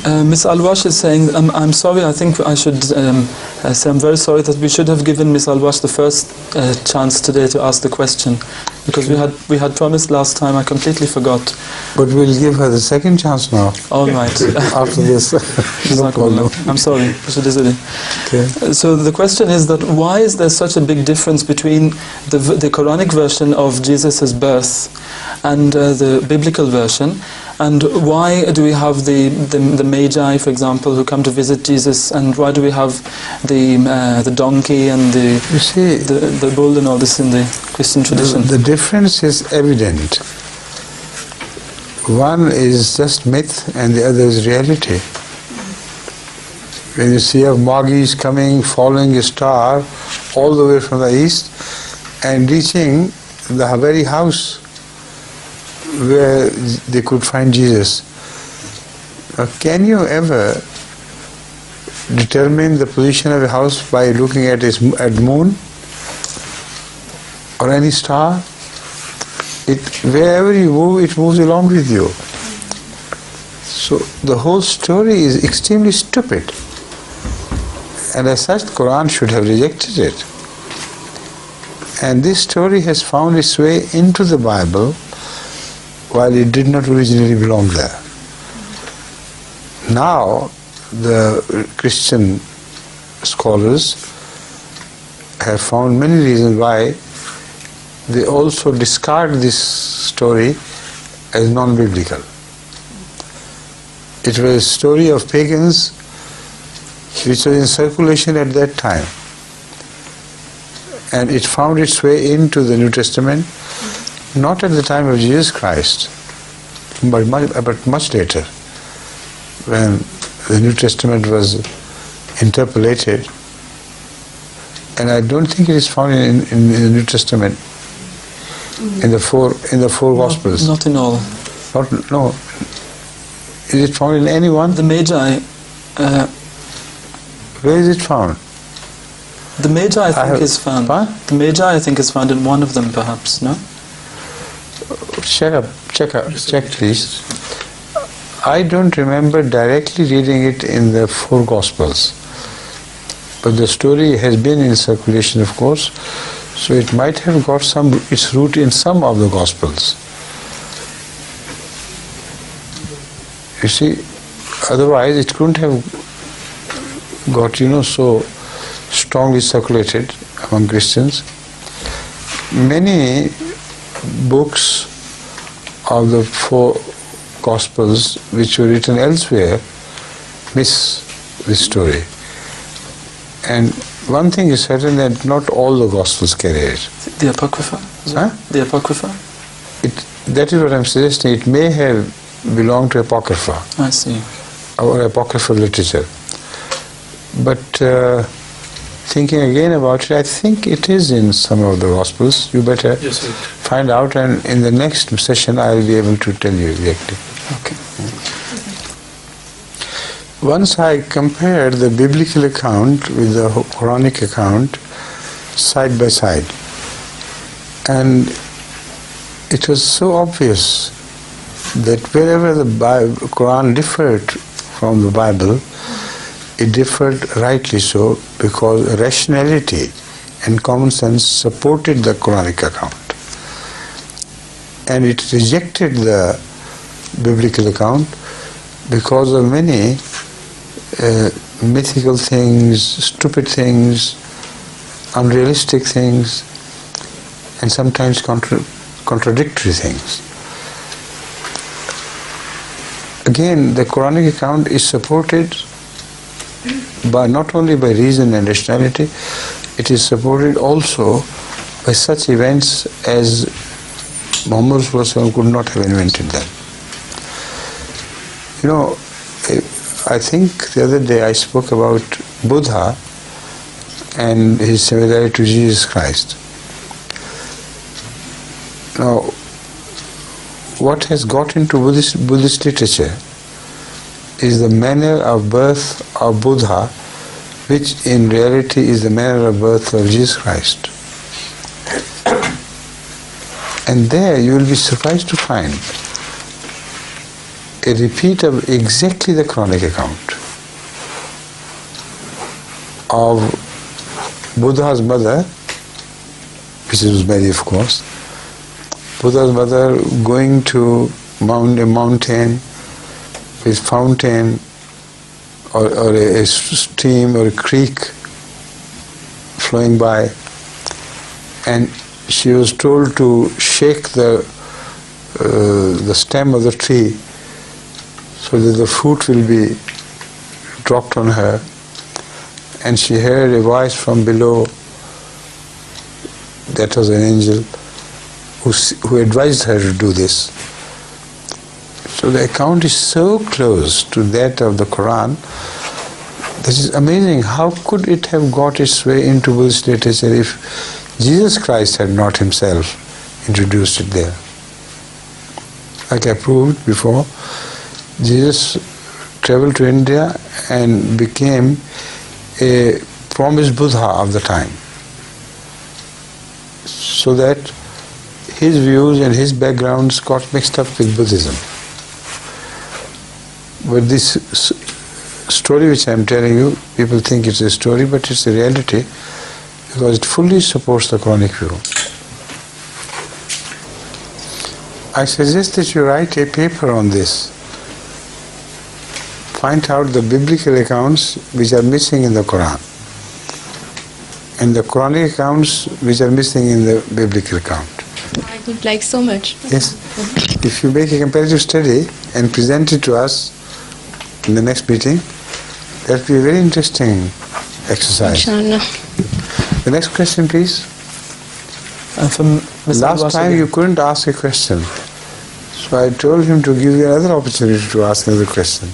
Miss Alwash is saying, I'm sorry, I think I should say I'm very sorry that we should have given Miss Alwash the first chance today to ask the question, because we had promised last time. I completely forgot. But we'll give her the second chance now. All right. After this. No problem. I'm sorry. Okay. So the question is that why is there such a big difference between the Quranic version of Jesus' birth and the biblical version? And why do we have the Magi, for example, who come to visit Jesus, and why do we have the donkey and the bull and all this in the Christian tradition? The difference is evident. One is just myth and the other is reality. When you see a Magis coming, following a star all the way from the east and reaching the very house where they could find Jesus. Now, can you ever determine the position of a house by looking at the moon or any star? Wherever you move, it moves along with you. So the whole story is extremely stupid, and as such, the Quran should have rejected it. And this story has found its way into the Bible, while it did not originally belong there. Now, the Christian scholars have found many reasons why they also discard this story as non-biblical. It was a story of pagans which was in circulation at that time, and it found its way into the New Testament not at the time of Jesus Christ, but much later, when the New Testament was interpolated. And I don't think it is found in the New Testament, in the four Gospels. Not in all. No. Is it found in any one? The Magi. Where is it found? The Magi, I think, is found. What? The Magi, I think, is found in one of them, perhaps. No. Check, please. I don't remember directly reading it in the four Gospels, but the story has been in circulation, of course, so it might have got its root in some of the Gospels. You see, otherwise it couldn't have got, so strongly circulated among Christians. Many books of the four Gospels which were written elsewhere miss this story. And one thing is certain, that not all the Gospels carry it. The Apocrypha? Huh? The Apocrypha? That is what I'm suggesting. It may have belonged to Apocrypha. I see. Or Apocryphal literature. But thinking again about it, I think it is in some of the Gospels. You better find out, and in the next session I will be able to tell you exactly. Okay. Once I compared the biblical account with the Quranic account side by side, and it was so obvious that wherever the Quran differed from the Bible, it differed rightly so, because rationality and common sense supported the Quranic account, and it rejected the biblical account because of many mythical things, stupid things, unrealistic things, and sometimes contradictory things. Again, the Quranic account is supported not only by reason and rationality, it is supported also by such events as Muhammad could not have invented them. I think the other day I spoke about Buddha and his similarity to Jesus Christ. Now, what has got into Buddhist literature is the manner of birth of Buddha, which in reality is the manner of birth of Jesus Christ. And there you will be surprised to find a repeat of exactly the Quranic account of Buddha's mother, which was Mary, of course. Buddha's mother going to a mountain with fountain or a stream or a creek flowing by, and she was told to shake the stem of the tree so that the fruit will be dropped on her, and she heard a voice from below. That was an angel who advised her to do this. So the account is so close to that of the Quran. This is amazing. How could it have got its way into Buddhist literature if Jesus Christ had not himself introduced it there? Like I proved before, Jesus traveled to India and became a promised Buddha of the time, so that his views and his backgrounds got mixed up with Buddhism. But this story which I am telling you, people think it's a story, but it's a reality, because it fully supports the Quranic view. I suggest that you write a paper on this. Find out the biblical accounts which are missing in the Quran, and the Quranic accounts which are missing in the biblical account. I would like so much. Yes. If you make a comparative study and present it to us in the next meeting, that will be a very interesting exercise. Inshallah. The next question, please. From Mr. Last time you couldn't ask a question, so I told him to give you another opportunity to ask another question.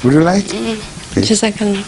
Would you like? Please. Jazakallah.